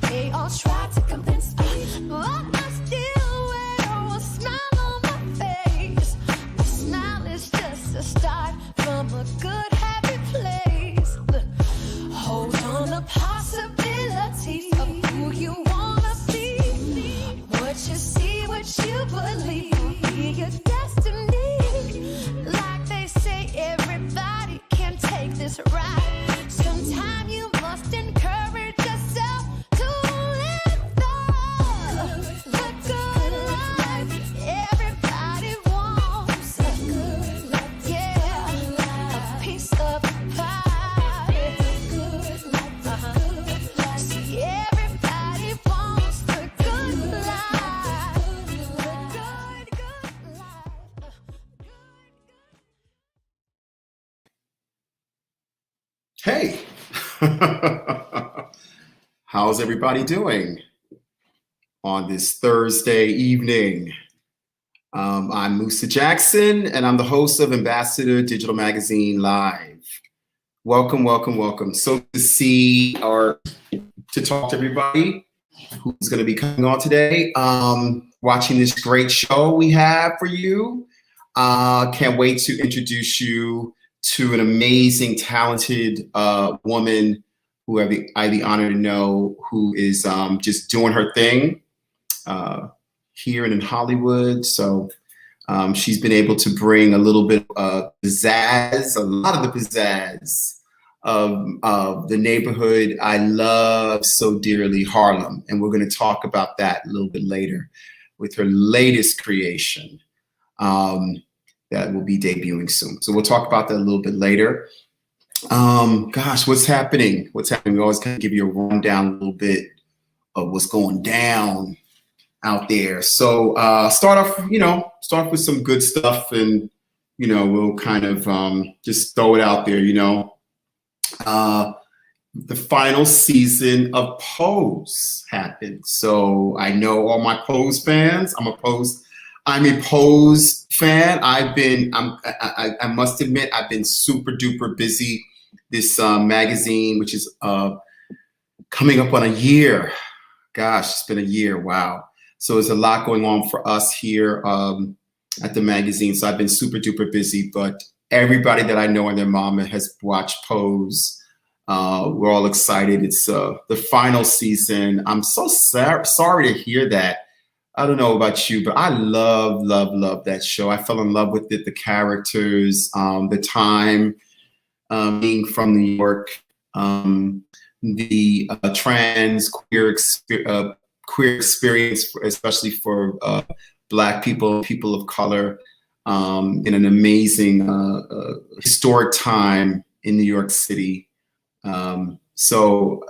They all try to convince me, but I still wear a smile on my face. The smile is just a start from a good happy place. Look, hold on to possibilities of who you wanna be. What you see, what you believe, be your destiny. Like they say, everybody can take this ride. Sometime you must encourage yourself to live the good life. Everybody wants a good life, yeah, a piece of pie. Good life, see, everybody wants the good life, the good life. Hey, how's everybody doing on this Thursday evening? I'm Musa Jackson, and I'm the host of Ambassador Digital Magazine Live. Welcome, welcome, welcome. So to talk to everybody who's going to be coming on today, watching this great show we have for you. Can't wait to introduce you to an amazing, talented woman who I have the honor to know, who is just doing her thing here and in Hollywood. So she's been able to bring a little bit of pizzazz, a lot of the pizzazz of the neighborhood I love so dearly, Harlem. And we're going to talk about that a little bit later with her latest creation. That will be debuting soon. So we'll talk about that a little bit later. Gosh, what's happening? What's happening? We always kind of give you a rundown a little bit of what's going down out there. So start off with some good stuff, and we'll kind of just throw it out there. The final season of Pose happened. So I know all my Pose fans. I'm a Pose fan. I must admit, I've been super duper busy. This magazine, which is coming up on a year. Gosh, it's been a year. Wow. So there's a lot going on for us here at the magazine. So I've been super duper busy, but everybody that I know and their mama has watched Pose. We're all excited. It's the final season. I'm so sorry to hear that. I don't know about you, but I love that show. I fell in love with it, the characters, the time, being from New York, the trans queer experience, especially for Black people, people of color, in an amazing historic time in New York City. So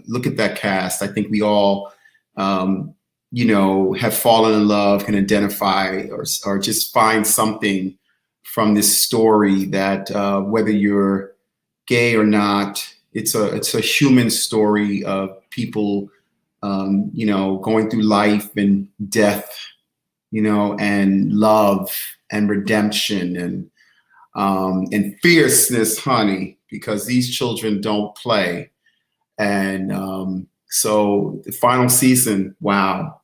look at that cast. I think we all have fallen in love, can identify or just find something from this story that whether you're gay or not, it's a human story of people, going through life and death, and love and redemption and fierceness, honey, because these children don't play. And so the final season, wow.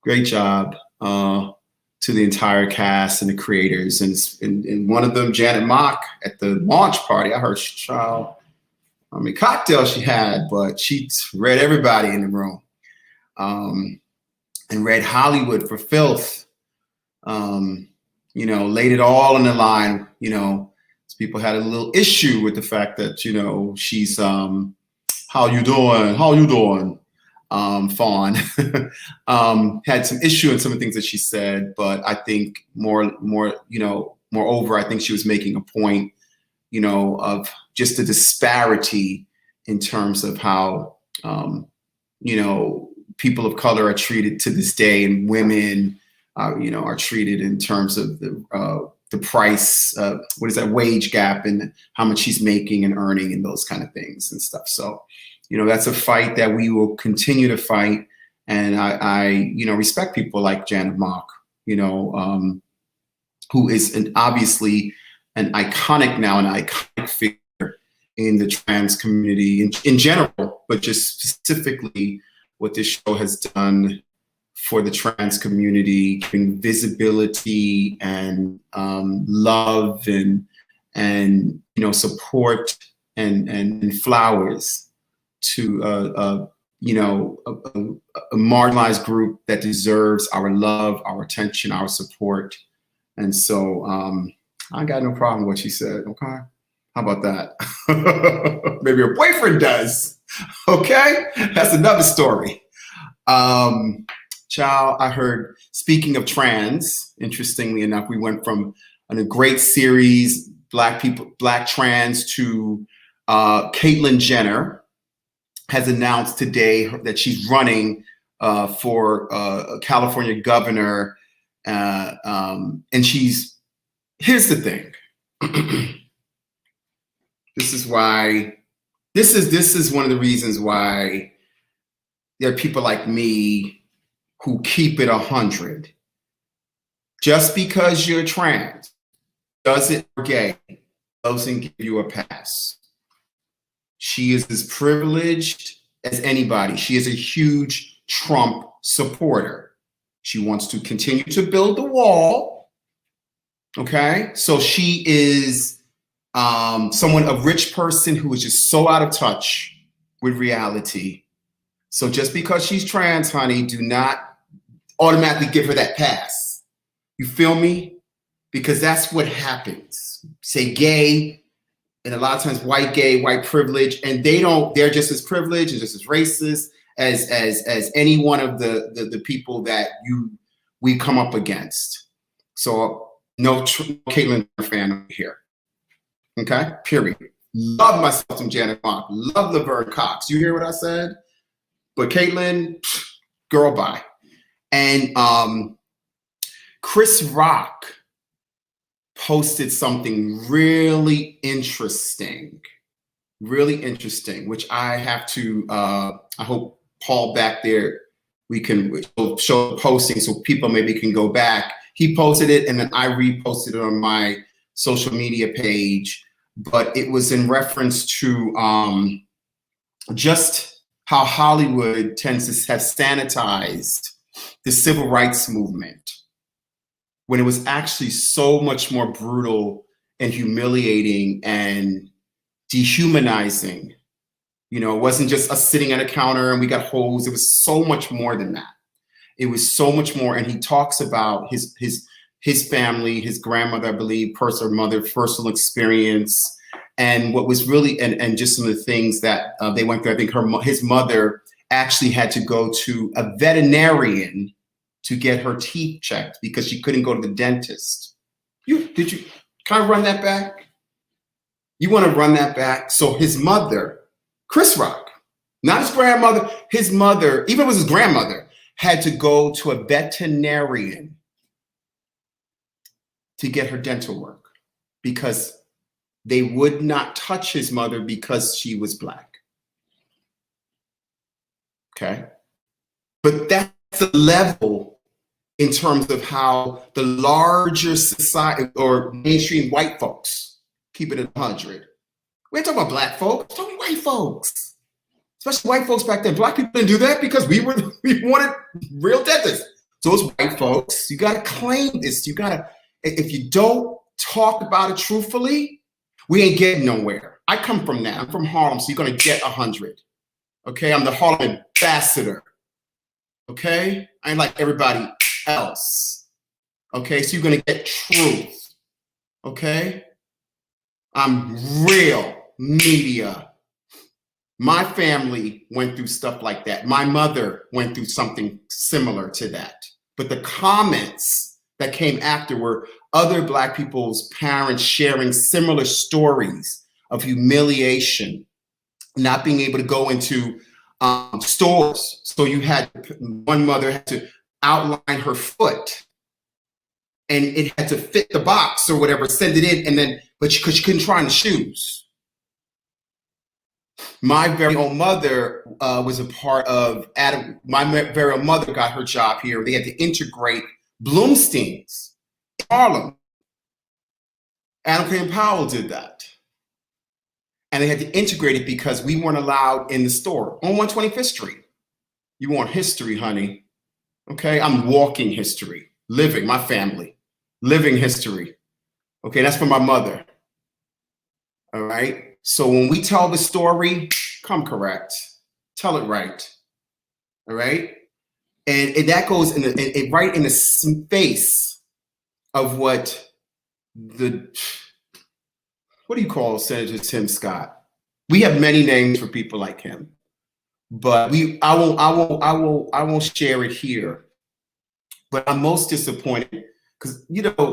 Great job to the entire cast and the creators. And one of them, Janet Mock, at the launch party, I heard how many cocktails she had, but she read everybody in the room and read Hollywood for filth. Laid it all on the line. People had a little issue with the fact that, she's, how you doing? Fawn had some issue in some of the things that she said, but I think moreover, I think she was making a point, of just the disparity in terms of how, people of color are treated to this day, and women, are treated in terms of the price, what is that, wage gap, and how much she's making and earning and those kind of things and stuff. So, that's a fight that we will continue to fight. And I respect people like Janet Mock, who is obviously an iconic figure in the trans community in general, but just specifically what this show has done for the trans community, giving visibility and love and support and flowers to a marginalized group that deserves our love, our attention, our support. And so I got no problem with what she said. Okay, how about that? Maybe her boyfriend does. Okay, that's another story. Child, I heard, speaking of trans, interestingly enough, we went from a great series, Black trans, to Caitlyn Jenner has announced today that she's running for California governor. And here's the thing. This is one of the reasons why there are people like me who keep it 100. Just because you're trans doesn't, or gay, doesn't give you a pass. She is as privileged as anybody. She is a huge Trump supporter. She wants to continue to build the wall. Okay, so she is a rich person who is just so out of touch with reality. So just because she's trans, honey, do not automatically give her that pass. You feel me? Because that's what happens. Say gay, and a lot of times white gay, white privilege, and they're just as privileged and just as racist as any one of the people that we come up against. So no Caitlyn fan over here. Okay, period. Love myself some Janet Mock. Love Laverne Cox. You hear what I said? But Caitlyn, girl, bye. And Chris Rock posted something really interesting, which I have to, I hope Paul back there, we can show the posting so people maybe can go back. He posted it and then I reposted it on my social media page, but it was in reference to just how Hollywood tends to have sanitized the civil rights movement when it was actually so much more brutal and humiliating and dehumanizing. You know, it wasn't just us sitting at a counter and we got hosed. It was so much more than that. It was so much more. And he talks about his family, his grandmother, I believe, personal experience, and what was really, and just some of the things that they went through. I think his mother actually had to go to a veterinarian to get her teeth checked because she couldn't go to the dentist. Can I run that back? You want to run that back? So his mother, Chris Rock, not his grandmother, his mother, even if it was his grandmother, had to go to a veterinarian to get her dental work because they would not touch his mother because she was Black. Okay? But that's the level in terms of how the larger society or mainstream white folks keep it at 100. We ain't talking about Black folks, we're talking white folks. Especially white folks back then. Black people didn't do that because we wanted real dentists. So those white folks, you gotta claim this. If you don't talk about it truthfully, we ain't getting nowhere. I come from that. I'm from Harlem, so you're gonna get 100. Okay, I'm the Harlem ambassador. Okay, I ain't like everybody else. Okay, so you're gonna get truth. Okay, I'm real media. My family went through stuff like that. My mother went through something similar to that. But the comments that came after were other Black people's parents sharing similar stories of humiliation, not being able to go into stores. So one mother had to outline her foot and it had to fit the box or whatever, send it in, but she couldn't try on the shoes. My very own mother was a part of my very own mother got her job here. They had to integrate Bloomstein's in Harlem. Adam Clayton Powell did that. and they had to integrate it because we weren't allowed in the store on 125th Street. You want history, honey. Okay, I'm walking history, living, my family, living history. Okay, that's for my mother. All right. So when we tell the story, come correct, tell it right. All right. And that goes right in the space of what do you call Senator Tim Scott? We have many names for people like him, but I won't share it here. But I'm most disappointed because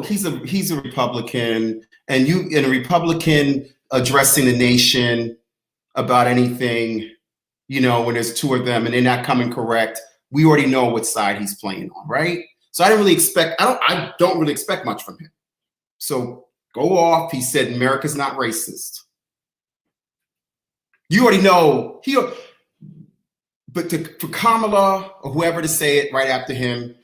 he's a Republican, and a Republican addressing the nation about anything, when there's two of them and they're not coming correct, we already know what side he's playing on, right? So I don't really expect much from him. So go off. He said America's not racist. You already know but for Kamala or whoever to say it right after him,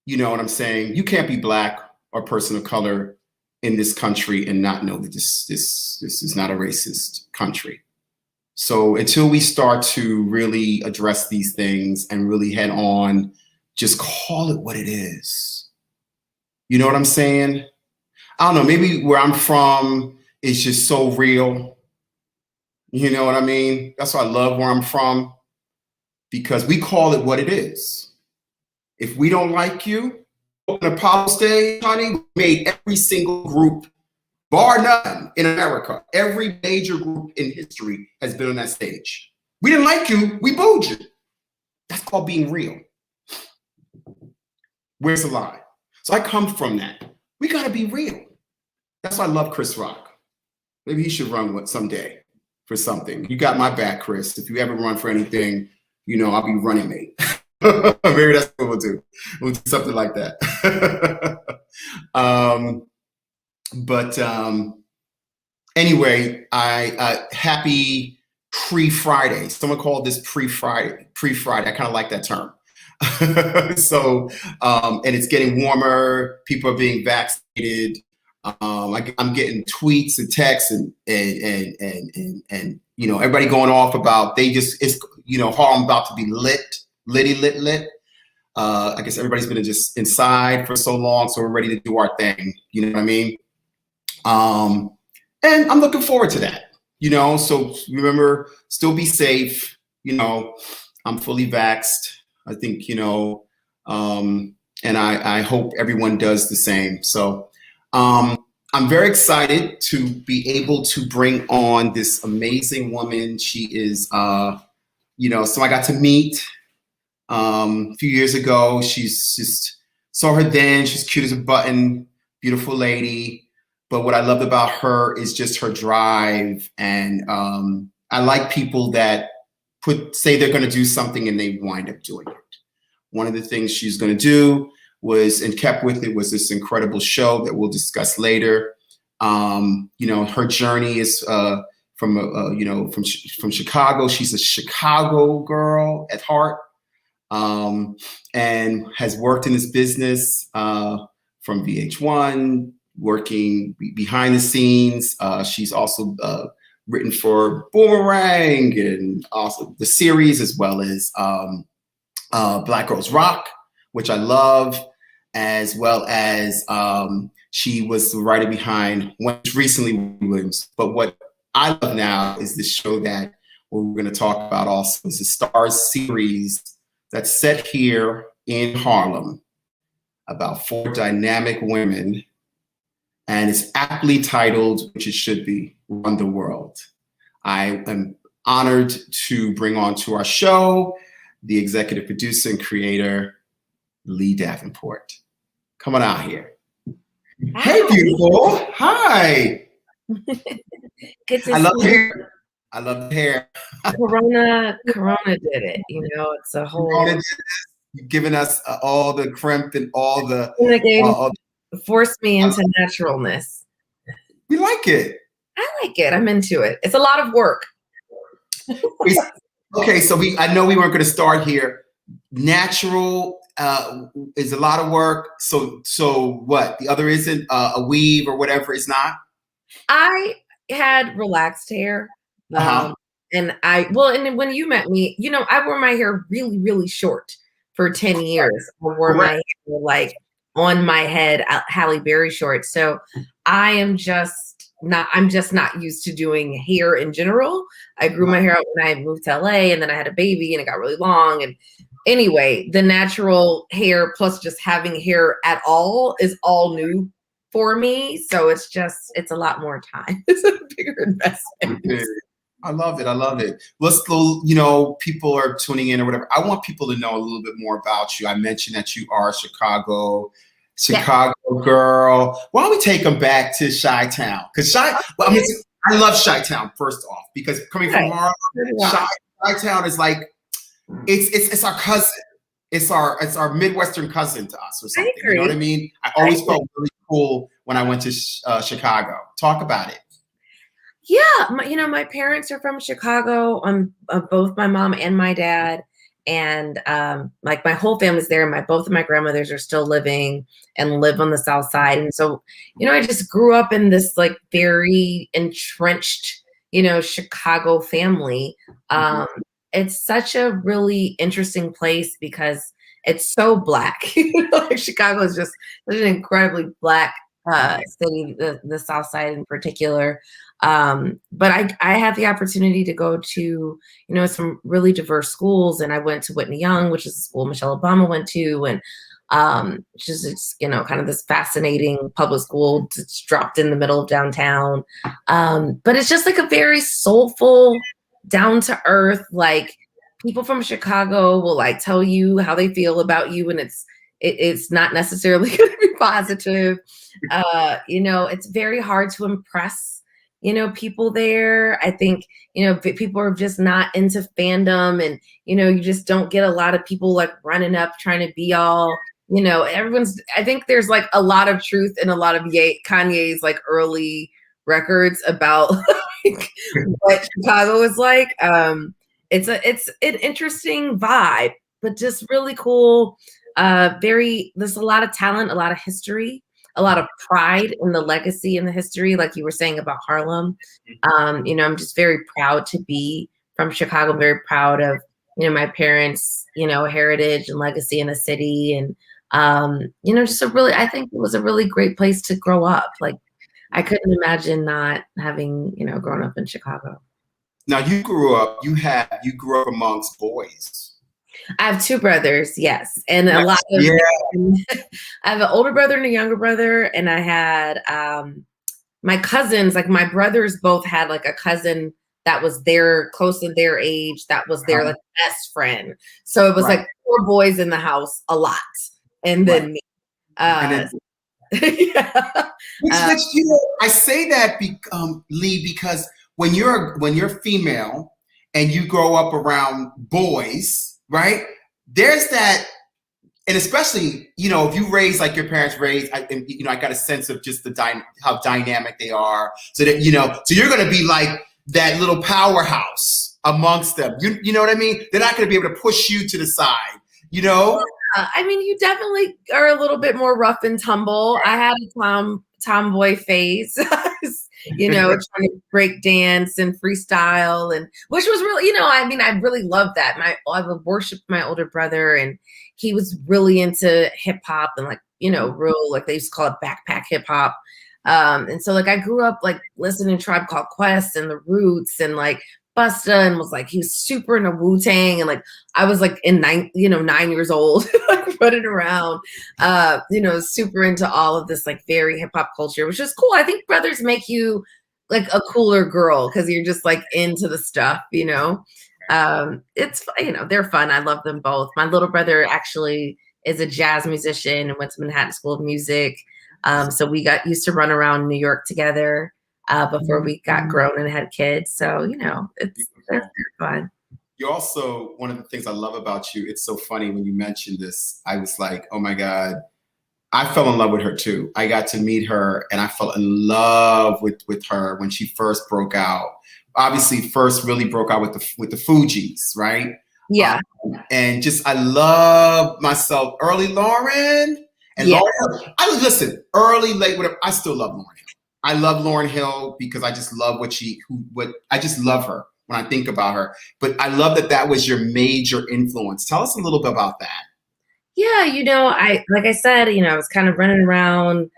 you know what I'm saying? You can't be Black or person of color in this country and not know that this is not a racist country. So until we start to really address these things and really head on, just call it what it is. You know what I'm saying? I don't know, maybe where I'm from is just so real. You know what I mean? That's why I love where I'm from, because we call it what it is. If we don't like you, on Apollo stage, honey, we made every single group, bar none, in America. Every major group in history has been on that stage. We didn't like you, we booed you. That's called being real. Where's the lie? So I come from that. We gotta be real. That's why I love Chris Rock. Maybe he should run someday for something. You got my back, Chris. If you ever run for anything, I'll be running mate. Maybe that's what we'll do. We'll do something like that. Anyway, happy pre-Friday. Someone called this pre-Friday. I kind of like that term. So, and it's getting warmer. People are being vaccinated. I'm getting tweets and texts and everybody going off about Harlem about to be lit. I guess everybody's been just inside for so long, so we're ready to do our thing. You know what I mean? And I'm looking forward to that. So remember, still be safe. I'm fully vaxxed. I think, and I hope everyone does the same. So I'm very excited to be able to bring on this amazing woman. She is, so I got to meet a few years ago. She's just saw her then. She's cute as a button, beautiful lady. But what I loved about her is just her drive. And I like people that say they're going to do something and they wind up doing it. One of the things she's going to do and kept with it was this incredible show that we'll discuss later. Her journey is from Chicago. She's a Chicago girl at heart, and has worked in this business from VH1, working behind the scenes. She's also written for Boomerang and also the series, as well as Black Girls Rock, which I love, as well as she was the writer behind recently Williams. But what I love now is this show that we're going to talk about also is the Stars series that's set here in Harlem about 4 dynamic women. And it's aptly titled, which it should be, Run the World. I am honored to bring on to our show the executive producer and creator, Leigh Davenport. Come on out here. Hi. Hey, beautiful. Hi. Good to I love see the you. hair. I love the hair. Corona did it. It's a whole. You've given us all the crimp and all the. Forced me into naturalness. We like it. I like it. I'm into it. It's a lot of work. Okay, so I know we weren't going to start here. Natural is a lot of work. So what? The other isn't a weave or whatever. It's not. I had relaxed hair Uh-huh. And and then when you met me, I wore my hair really, really short for 10 years. I wore my Correct. hair like on my head, Halle Berry short. So I'm just not used to doing hair in general. I grew my hair out when I moved to LA, and then I had a baby and it got really long. And anyway, the natural hair plus just having hair at all is all new for me. So it's a lot more time. It's a bigger investment. Okay. I love it. I love it. Let's go, people are tuning in or whatever. I want people to know a little bit more about you. I mentioned that you are a Chicago girl. Why don't we take them back to Chi-Town? Because I love Chi-Town, first off, because coming from Harlem, Chi-Town is like, it's our cousin. It's our Midwestern cousin to us or something. You know what I mean? I always felt really cool when I went to Chicago. Talk about it. Yeah, my parents are from Chicago. Both my mom and my dad, and like my whole family's there. Both of my grandmothers are still living and live on the South Side, and so I just grew up in this like very entrenched, Chicago family. It's such a really interesting place because it's so Black. Like Chicago is just such an incredibly Black city, the South Side in particular. But I had the opportunity to go to, some really diverse schools, and I went to Whitney Young, which is a school Michelle Obama went to, and which is kind of this fascinating public school just dropped in the middle of downtown. But it's just like a very soulful, down to earth, like people from Chicago will like tell you how they feel about you, and it's not necessarily going to be positive. It's very hard to impress, people there. I think, people are just not into fandom, and, you just don't get a lot of people like running up trying to be all, I think there's like a lot of truth in a lot of Kanye's like early records about like what Chicago is like. It's an interesting vibe, but just really cool. There's a lot of talent, a lot of history, a lot of pride in the legacy and the history, like you were saying about Harlem. I'm just very proud to be from Chicago. I'm very proud of, my parents, heritage and legacy in the city. And, I think it was a really great place to grow up. Like I couldn't imagine not having, grown up in Chicago. Now you grew up amongst boys. I have two brothers, yes, and a lot of. I have an older brother and a younger brother, and I had my cousins. Like my brothers both had like a cousin that was close to their age, that was their like best friend. So it was like 4 boys in the house a lot, and then me. Yeah. Which I say that, Leigh, because when you're female and you grow up around boys, right? There's that, and especially, if you raise like your parents raised, I got a sense of just how dynamic they are. So that, so you're going to be like that little powerhouse amongst them. You know what I mean? They're not going to be able to push you to the side, you definitely are a little bit more rough and tumble. I had a tomboy phase, trying to break dance and freestyle, and which was really, I really loved that. I would worship my older brother, and he was really into hip hop and like, real, like they used to call it backpack hip hop. And so like I grew up like listening to Tribe Called Quest and the Roots and like Busta, and was like, he was super into Wu-Tang, and like I was like 9 years old, like running around, super into all of this like very hip hop culture, which is cool. I think brothers make you like a cooler girl because you're just like into the stuff, it's they're fun. I love them both. My little brother actually is a jazz musician and went to Manhattan School of Music. So we got used to run around New York together before we got grown and had kids. So, they're fun. You're also, one of the things I love about you, it's so funny when you mentioned this, I was like, oh my God, I fell in love with her too. I got to meet her and I fell in love with her when she first broke out. Obviously first really broke out with the Fugees, right? Yeah. And just, I love myself, early Lauren. And Lauren, early, late, whatever. I still love Lauren. I love Lauryn Hill because I just love I just love her when I think about her. But I love that that was your major influence. Tell us a little bit about that. Yeah, like I said, I was kind of running around,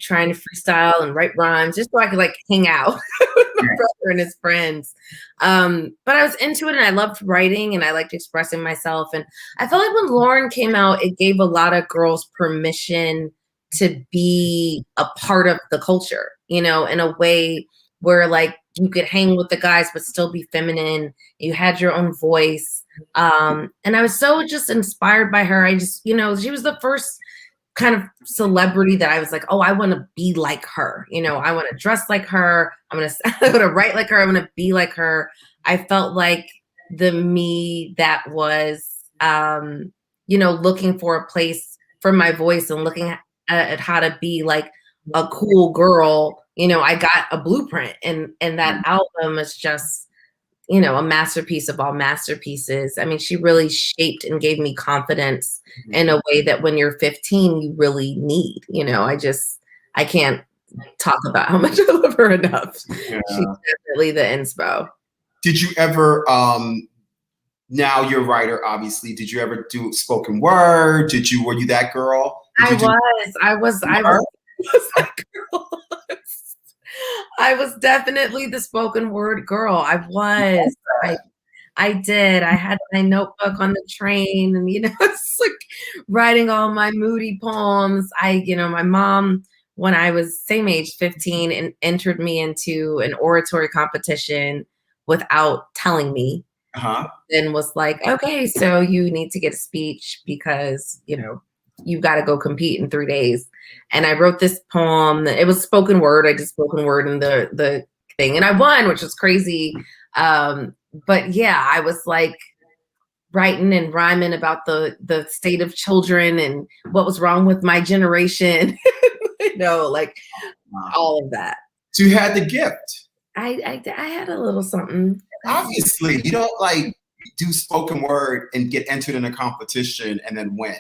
trying to freestyle and write rhymes just so I could like hang out with my brother and his friends. But I was into it and I loved writing and I liked expressing myself. And I felt like when Lauren came out, it gave a lot of girls permission to be a part of the culture, in a way where like you could hang with the guys but still be feminine. You had your own voice. And I was so just inspired by her. I just, she was the first kind of celebrity that I was like, oh, I want to be like her. I want to dress like her. I'm going to write like her. I'm going to be like her. I felt like the me that was, looking for a place for my voice and looking at how to be like a cool girl. I got a blueprint and that album is just, a masterpiece of all masterpieces. I mean, she really shaped and gave me confidence in a way that when you're 15, you really need, I can't talk about how much I love her enough. Yeah. She's definitely the inspo. Did you ever, now you're a writer, obviously, did you ever do spoken word? Were you that girl? I was that girl. I was definitely the spoken word girl. I did. I had my notebook on the train and, it's like writing all my moody poems. My mom, when I was same age, 15, and entered me into an oratory competition without telling me. Then was like, okay, so you need to get a speech because, you got to go compete in 3 days. And I wrote this poem. It was spoken word. I did spoken word in the thing. And I won, which was crazy. But yeah, I was like writing and rhyming about the state of children and what was wrong with my generation. All of that. So you had the gift. I had a little something. Obviously, you don't like do spoken word and get entered in a competition and then win.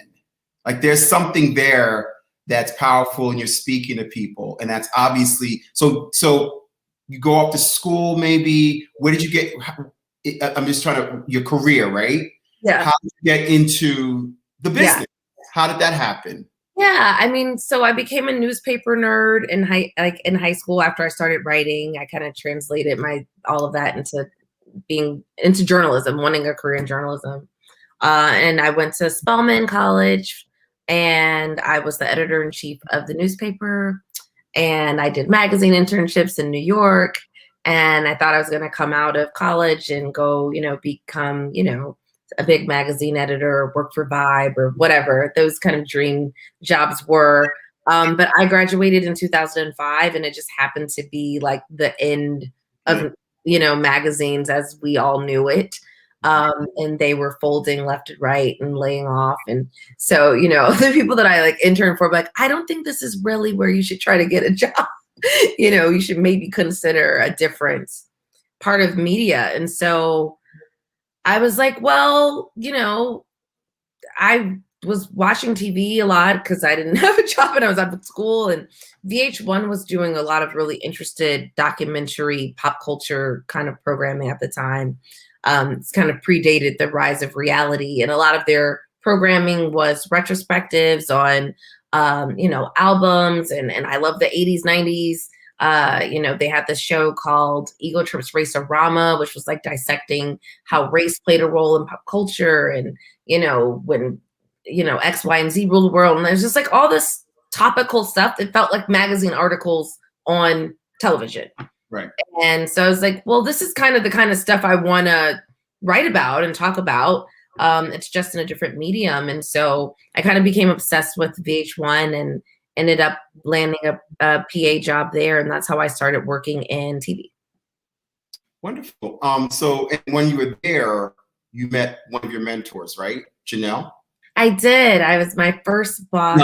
Like there's something there that's powerful and you're speaking to people. And that's obviously, so you go off to school maybe. Where did you get, I'm just trying to, your career, right? Yeah. How did you get into the business? Yeah. How did that happen? Yeah, I mean, so I became a newspaper nerd in high school after I started writing. I kind of translated all of that into journalism, wanting a career in journalism. And I went to Spelman College and I was the editor-in-chief of the newspaper. And I did magazine internships in New York. And I thought I was going to come out of college and go, become, a big magazine editor or work for Vibe or whatever those kind of dream jobs were. But I graduated in 2005 and it just happened to be like the end of, magazines as we all knew it. And they were folding left and right and laying off. And so, the people that I like interned for, like, I don't think this is really where you should try to get a job. You should maybe consider a different part of media. And so I was like, well, I was watching TV a lot because I didn't have a job and I was out of school, and VH1 was doing a lot of really interested documentary pop culture kind of programming at the time. It's kind of predated the rise of reality, and a lot of their programming was retrospectives on, albums, and I love the 80s, 90s. They had this show called Ego Trips Race-A-Rama, which was like dissecting how race played a role in pop culture, and when X, Y, and Z ruled the world, and there's just like all this topical stuff. It felt like magazine articles on television. Right. And so I was like, well, this is kind of the kind of stuff I want to write about and talk about. It's just in a different medium. And so I kind of became obsessed with VH1 and ended up landing a PA job there. And that's how I started working in TV. Wonderful. So when you were there, you met one of your mentors, right? Janelle? I did. I was my first boss.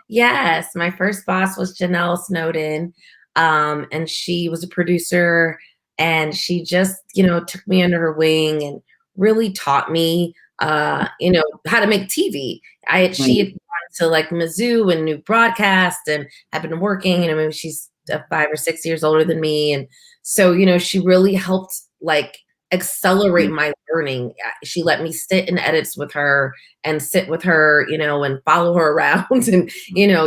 Yes, my first boss was Janelle Snowden. And she was a producer, and she just, took me under her wing and really taught me, how to make TV. She had gone to like Mizzou and New Broadcast and had been working, maybe she's 5 or 6 years older than me. And so, she really helped like accelerate my learning. She let me sit in edits with her and sit with her, and follow her around and,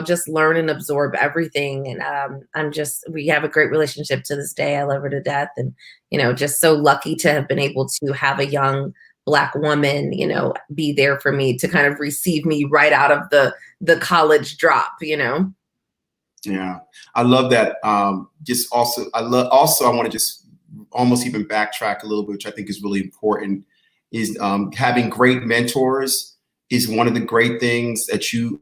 just learn and absorb everything. And we have a great relationship to this day. I love her to death. And, just so lucky to have been able to have a young Black woman, be there for me to kind of receive me right out of the college drop. Yeah, I love that. Just also, I want to just almost even backtrack a little bit, which I think is really important. Is having great mentors is one of the great things that your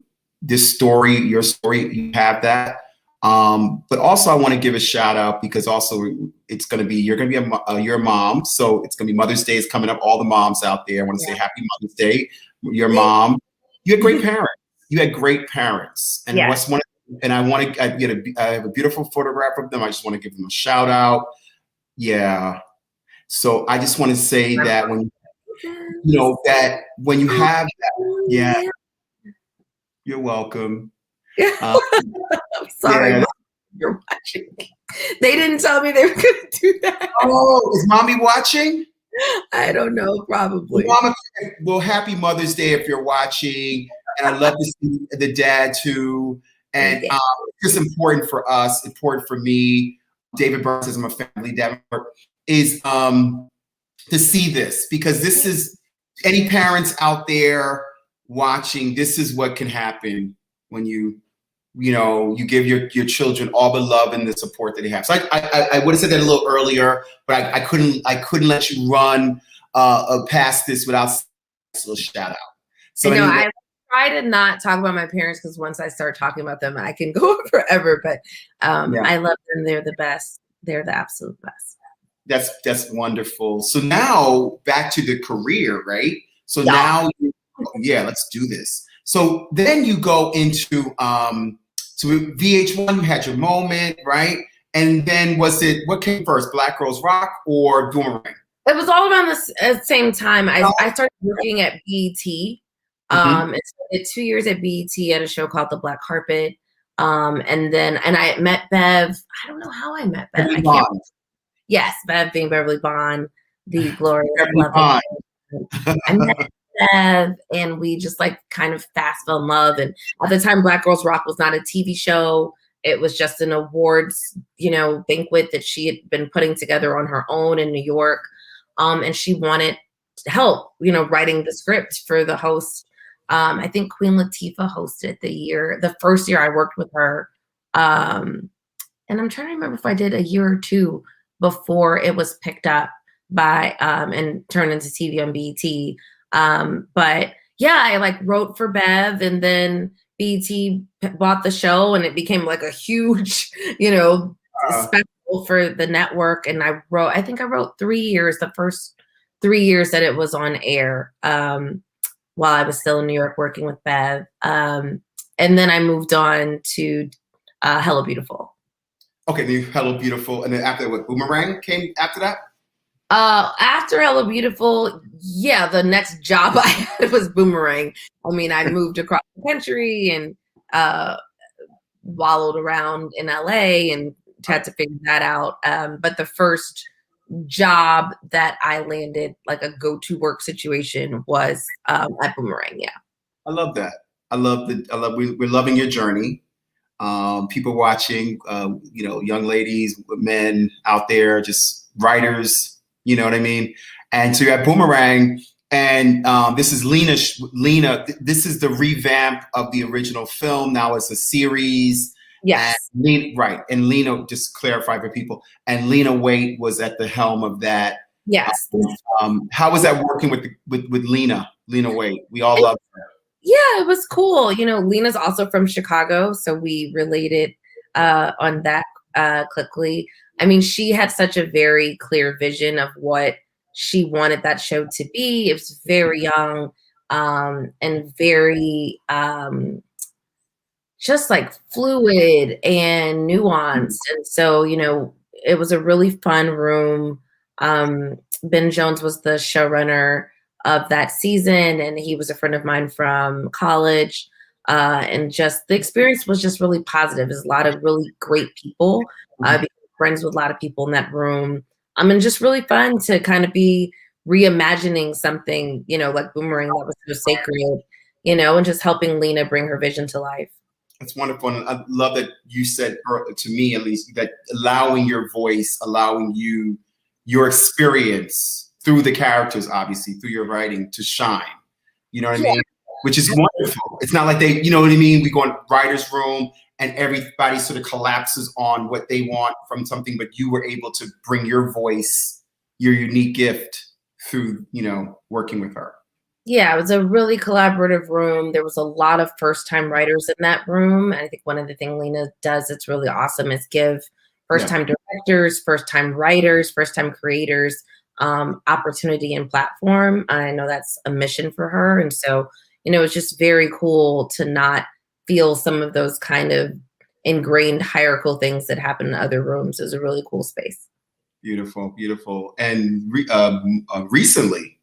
story, you have that. But also, I want to give a shout out because also you're going to be you're a mom, so it's going to be Mother's Day is coming up. All the moms out there, I want to say Happy Mother's Day. Your mom, you had great parents. You had great parents, and Yeah. and I have a beautiful photograph of them. I just want to give them a shout out. Yeah. So I just want to say that when you have that, yeah, you're welcome. I'm sorry, yeah. Mom, you're watching. They didn't tell me they were going to do that. Oh, is mommy watching? I don't know, probably. Mama, well, happy Mother's Day if you're watching. And I love to see the dad too. And it's just important for us, important for me. David Burns is my family, Davenport, is to see this because this is any parents out there watching. This is what can happen when you give your children all the love and the support that they have. So I would have said that a little earlier, but I couldn't let you run past this without a little shout out. So I try to not talk about my parents because once I start talking about them, I can go forever. But I love them. They're the best. They're the absolute best. That's wonderful. So now back to the career, right? So now, let's do this. So then you go into so VH1. You had your moment, right? And then what came first, Black Girls Rock or Boomerang? It was all around the same time. I started working at BET. I did 2 years at BET at a show called The Black Carpet. And I met Bev. I don't know how I met Bev. Yes, Bev being Beverly Bond, the glorious love. I met Bev, and we just like kind of fast fell in love. And at the time, Black Girls Rock was not a TV show. It was just an awards, banquet that she had been putting together on her own in New York. And she wanted help, writing the script for the host. I think Queen Latifah hosted the first year I worked with her. And I'm trying to remember if I did a year or two before it was picked up by and turned into TV on BET. But yeah, I like wrote for Bev, and then BET bought the show, and it became like a huge, special for the network. And I think I wrote 3 years, the first 3 years that it was on air, while I was still in New York working with Bev. And then I moved on to Hello Beautiful. Okay, then Hello Beautiful, and then after what, Boomerang came after that? After Hello Beautiful, the next job I had was Boomerang. I mean, I moved across the country and wallowed around in LA and had to figure that out. But the first job that I landed, like a go-to work situation, was at Boomerang. Yeah, I love that. We're loving your journey. People watching, young ladies, men out there, just writers. You know what I mean? And so you're at Boomerang, and this is Lena. This is the revamp of the original film. Now it's a series. Yes. Right. And Lena, just clarify for people, and Lena Waite was at the helm of that. Yes. How was that working with Lena Waite? We all love her. Yeah, it was cool. Lena's also from Chicago, so we related on that quickly. I mean, she had such a very clear vision of what she wanted that show to be. It was very young and very just like fluid and nuanced. And so, it was a really fun room. Ben Jones was the showrunner of that season, and he was a friend of mine from college. And just the experience was just really positive. There's a lot of really great people, became friends with a lot of people in that room. And just really fun to kind of be reimagining something, like Boomerang that was so sacred, and just helping Lena bring her vision to life. That's wonderful. And I love that you said, to me at least, that allowing your voice, allowing your experience through the characters, obviously, through your writing to shine. You know what I mean? Which is wonderful. It's not like they, you know what I mean? We go in writer's room and everybody sort of collapses on what they want from something, but you were able to bring your voice, your unique gift through, working with her. Yeah, it was a really collaborative room. There was a lot of first-time writers in that room. And I think one of the things Lena does that's really awesome is give first-time directors, first-time writers, first-time creators opportunity and platform. I know that's a mission for her. And so, it's just very cool to not feel some of those kind of ingrained hierarchical things that happen in other rooms. Is a really cool space. Beautiful, beautiful. And recently,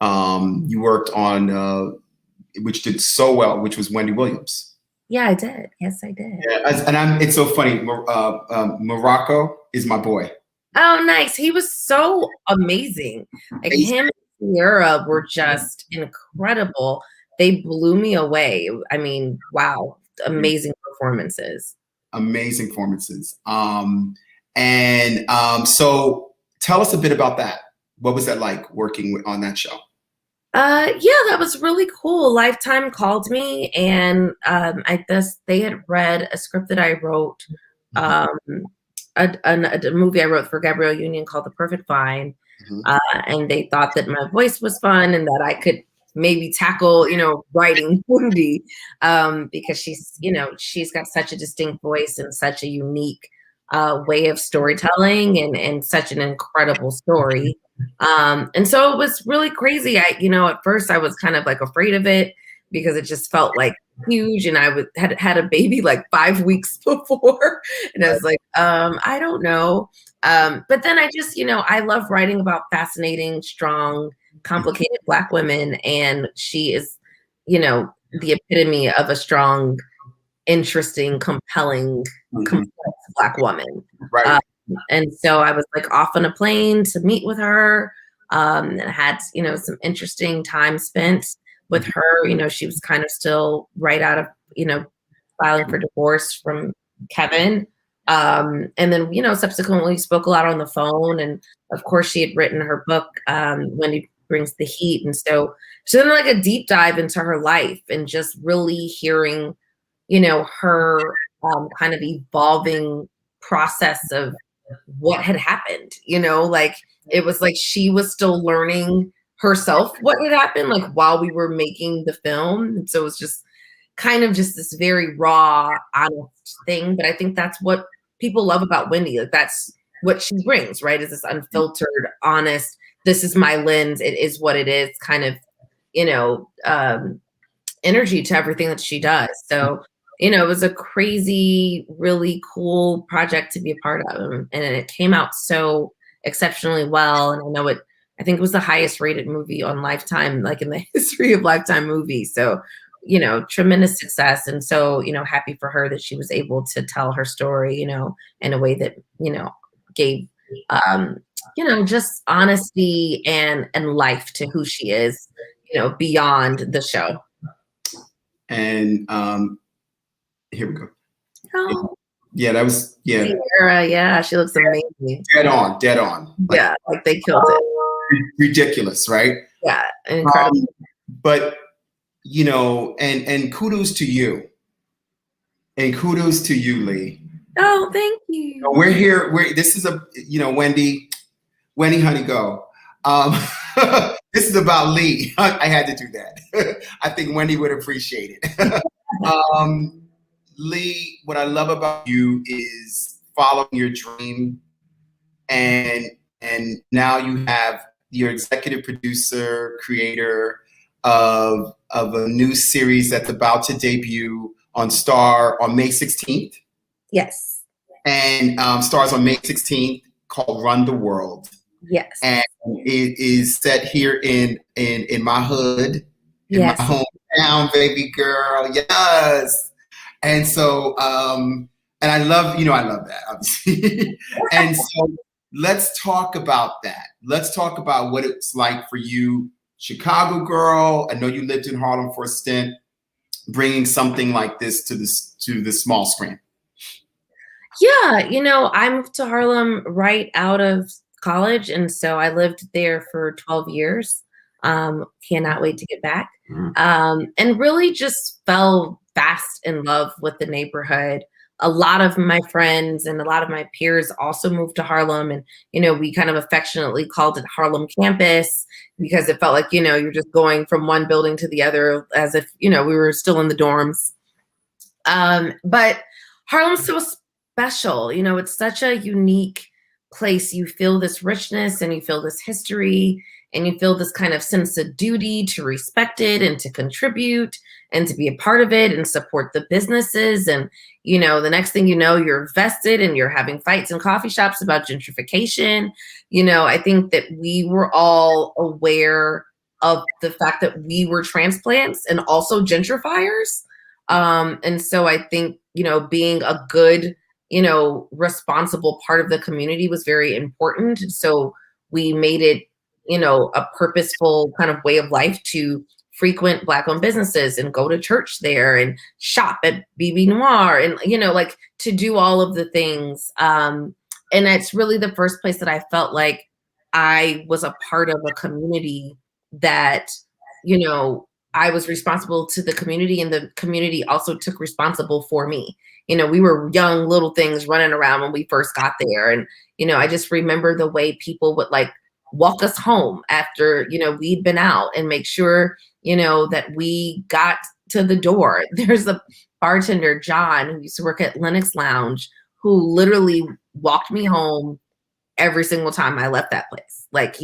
you worked on, which did so well, which was Wendy Williams. Yeah, I did. Yes, I did. Yeah, and it's so funny. Morocco is my boy. Oh, nice. He was so amazing. Like him and Sierra were just incredible. They blew me away. I mean, wow. Amazing performances. Amazing performances. So tell us a bit about that. What was that like working on that show? Yeah, that was really cool. Lifetime called me, and they had read a script that I wrote, a movie I wrote for Gabrielle Union called The Perfect Fine, and they thought that my voice was fun and that I could maybe tackle, writing Wendy, because she's got such a distinct voice and such a unique way of storytelling and such an incredible story. And so it was really crazy. At first I was kind of like afraid of it because it just felt like huge, and I had a baby like 5 weeks before, and I was like, I don't know. But then I just, I love writing about fascinating, strong, complicated Black women, and she is, the epitome of a strong, interesting, compelling, complex Black woman. Right. And so I was like off on a plane to meet with her, and had, some interesting time spent with her. She was kind of still right out of, filing for divorce from Kevin. And then, subsequently spoke a lot on the phone. And of course she had written her book, Wendy Brings the Heat. And so she did like a deep dive into her life and just really hearing, her kind of evolving process of what had happened, like it was like she was still learning herself what had happened, like while we were making the film. And so it was just kind of just this very raw, honest thing. But I think that's what people love about Wendy. Like that's what she brings, right? Is this unfiltered, honest, this is my lens, it is what it is kind of, energy to everything that she does. So it was a crazy, really cool project to be a part of. And it came out so exceptionally well. And I think it was the highest rated movie on Lifetime, like in the history of Lifetime movies. So, tremendous success. And so, happy for her that she was able to tell her story, in a way that, gave, just honesty and life to who she is, beyond the show. And, here we go. Oh. Yeah, that was Sierra, yeah, she looks amazing. Dead on. Like they killed it. Ridiculous, right? Yeah, incredible. But and kudos to you. And kudos to you, Leigh. Oh, thank you. We're here. This is Wendy, honey, go. This is about Leigh. I had to do that. I think Wendy would appreciate it. Leigh, what I love about you is following your dream, and now you're executive producer, creator of a new series that's about to debut on Star on May 16th. Yes. And stars on May 16th, called Run the World. Yes. And it is set here in my hood, in my home down, baby girl. Yes. And so, and I love that, obviously. And so let's talk about that. Let's talk about what it's like for you, Chicago girl. I know you lived in Harlem for a stint, bringing something like this to the small screen. Yeah, I moved to Harlem right out of college, and so I lived there for 12 years. Cannot wait to get back. And really just fell fast in love with the neighborhood. A lot of my friends and a lot of my peers also moved to Harlem, and we kind of affectionately called it Harlem campus because it felt like you're just going from one building to the other as if we were still in the dorms. But Harlem's so special. It's such a unique place. You feel this richness and you feel this history and you feel this kind of sense of duty to respect it and to contribute and to be a part of it and support the businesses. And, the next thing you're vested and you're having fights in coffee shops about gentrification. I think that we were all aware of the fact that we were transplants and also gentrifiers. And so I think, being a good, responsible part of the community was very important. So we made it, a purposeful kind of way of life to frequent Black-owned businesses and go to church there and shop at BB Noir and, like to do all of the things. And it's really the first place that I felt like I was a part of a community that, I was responsible to the community and the community also took responsible for me. We were young little things running around when we first got there. And, I just remember the way people would like walk us home after, we'd been out and make sure, that we got to the door. There's a bartender, John, who used to work at Lennox Lounge, who literally walked me home every single time I left that place. Like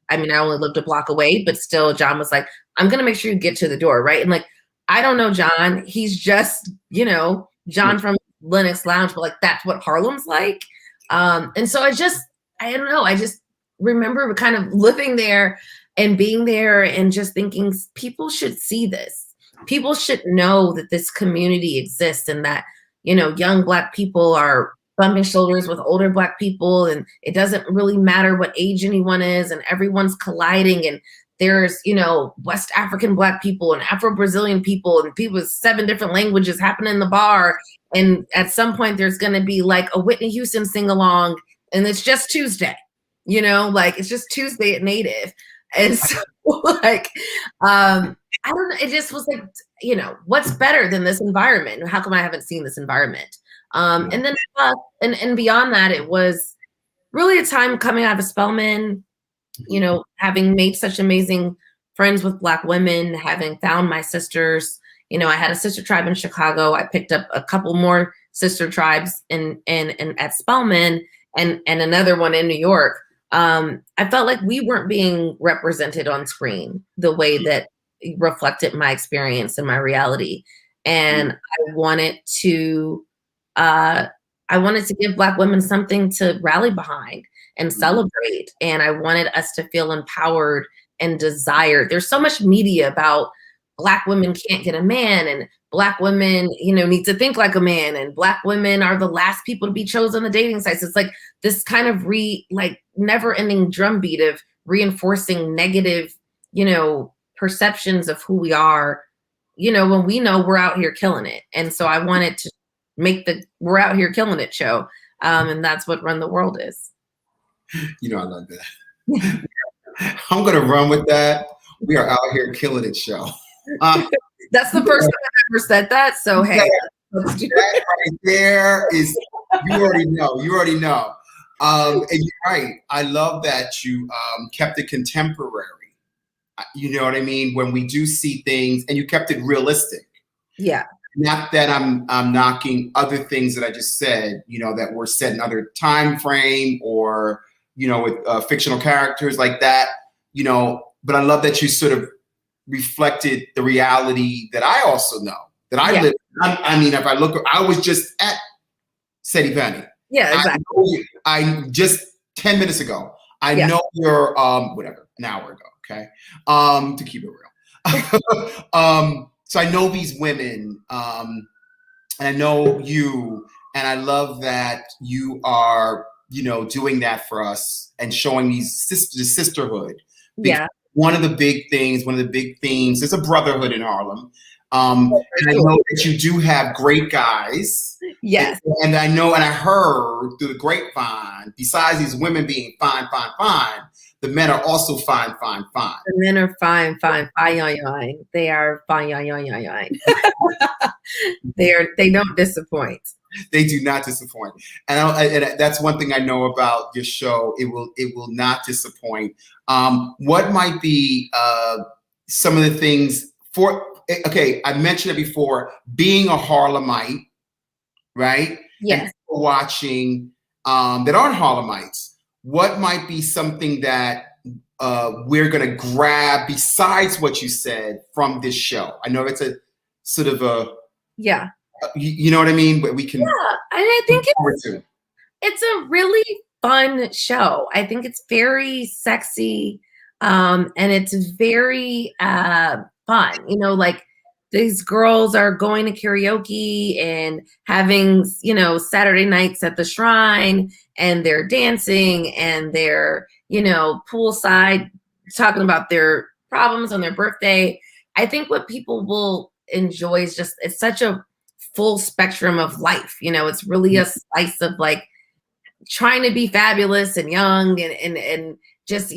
I only lived a block away, but still John was like, I'm going to make sure you get to the door. Right. And like, I don't know John, he's just, John from Lennox Lounge, but like, that's what Harlem's like. And so I don't know. I just remember kind of living there and being there and just thinking people should see this. People should know that this community exists and that, young Black people are bumping shoulders with older Black people. And it doesn't really matter what age anyone is and everyone's colliding. And there's, West African Black people and Afro-Brazilian people and people with 7 different languages happening in the bar. And at some point there's going to be like a Whitney Houston sing along and it's just Tuesday, like it's just Tuesday at Native. And so like, I don't know. It just was like, what's better than this environment? How come I haven't seen this environment? And then, and beyond that, it was really a time coming out of Spelman, having made such amazing friends with Black women, having found my sisters. I had a sister tribe in Chicago. I picked up a couple more sister tribes in at Spelman and another one in New York. I felt like we weren't being represented on screen the way that reflected my experience and my reality. And I wanted to give Black women something to rally behind and celebrate. And I wanted us to feel empowered and desired. There's so much media about Black women can't get a man and Black women, need to think like a man and Black women are the last people to be chosen on the dating sites. It's like this kind of never ending drumbeat of reinforcing negative, perceptions of who we are, when we know we're out here killing it. And so I wanted to make the We're Out Here Killing It show. And that's what Run the World is. I love that. I'm going to run with that. We are out here killing it show. That's the first time I've ever said that. So, hey, let's do that right there is, you already know. And you're right. I love that you kept it contemporary. You know what I mean? When we do see things and you kept it realistic. Yeah. Not that I'm knocking other things that I just said, that were set in other time frame or, with fictional characters like that, but I love that you sort of reflected the reality that I also know that I live. If I look, I was just at Seti Penny. Yeah, exactly. I just 10 minutes ago. I know you're an hour ago. Okay. To keep it real. so I know these women, and I know you, and I love that you are, doing that for us and showing the sisterhood. Because Yeah. one of the big things, one of the big themes is a brotherhood in Harlem. And I sure. know that you do have great guys. Yes. And I know, and I heard through the grapevine, besides these women being fine, fine, fine, the men are also fine, fine, fine. The men are fine, fine, fine, fine. They are fine, fine. They don't disappoint. They do not disappoint, and that's one thing I know about your show. It will not disappoint. What might be some of the things for? Okay, I mentioned it before. Being a Harlemite, right? Yes. And people watching that aren't Harlemites. What might be something that we're going to grab besides what you said from this show? I know it's a sort of a Yeah. you know what I mean? But we can. Yeah, and I think it's a really fun show. I think it's very sexy, and it's very fun. Like these girls are going to karaoke and having, Saturday nights at the Shrine, and they're dancing and they're, poolside talking about their problems on their birthday. I think what people will enjoy is just, it's such a full spectrum of life. It's really a slice of like trying to be fabulous and young and just,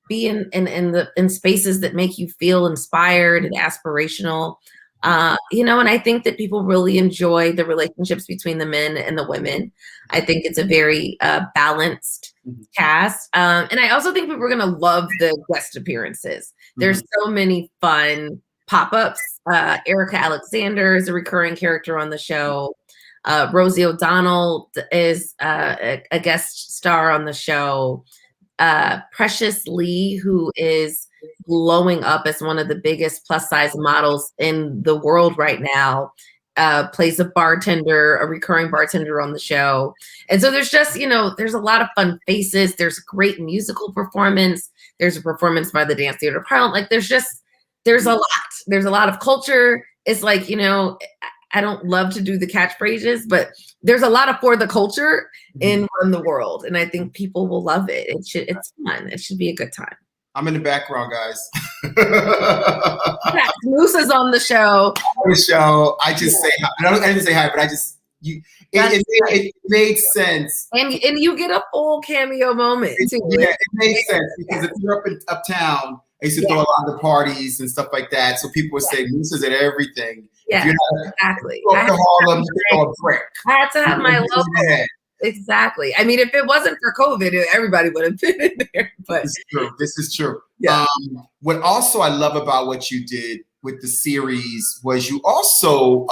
be in spaces that make you feel inspired and aspirational. And I think that people really enjoy the relationships between the men and the women. I think it's a very balanced cast. And I also think people are going to love the guest appearances. There's so many fun pop-ups. Erica Alexander is a recurring character on the show. Rosie O'Donnell is a guest star on the show. Precious Leigh, who is blowing up as one of the biggest plus size models in the world right now, plays a recurring bartender on the show. And so there's just, there's a lot of fun faces. There's a great musical performance. There's a performance by the Dance Theater of Harlem. Like there's a lot. There's a lot of culture. It's like, I don't love to do the catchphrases, but there's a lot of for the culture in the world. And I think people will love it. It's fun. It should be a good time. I'm in the background, guys. Yeah, Moose is on the show. I just say hi. I didn't say hi, but it made sense. And you get a full cameo moment too. Yeah, it made sense because if you're uptown, I used to throw a lot of parties and stuff like that. So people would say Moose is at everything. Yeah, exactly. I had to have my logo. Exactly. I mean, if it wasn't for COVID, everybody would have been in there. But this is true. Yeah. What also I love about what you did with the series was you also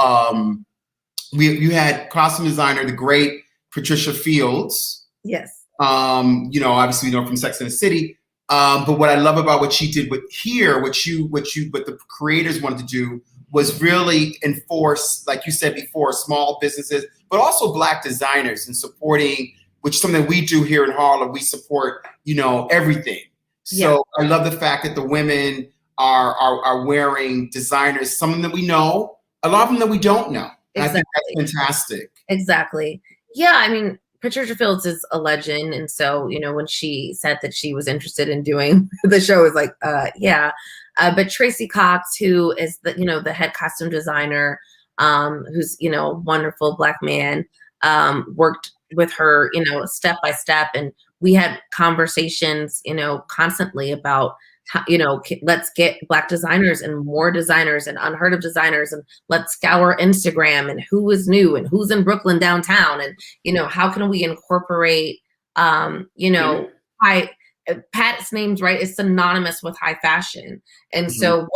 you had costume designer, the great Patricia Fields. Yes. Obviously we know from Sex and the City. But what I love about what she did what the creators wanted to do was really enforce, like you said before, small businesses, but also Black designers and supporting, which is something we do here in Harlem. We support, everything. So I love the fact that the women are wearing designers, some of them that we know, a lot of them that we don't know. And I think that's fantastic. Exactly. Yeah, I mean, Patricia Fields is a legend. And so, when she said that she was interested in doing the show, it was like, yeah. But Tracy Cox, who is the head costume designer, who's, a wonderful Black man, worked with her, step by step. And we had conversations, constantly about how, let's get Black designers and more designers and unheard of designers, and let's scour Instagram and who is new and who's in Brooklyn downtown. And, how can we incorporate, Pat's name's right. It's synonymous with high fashion. And so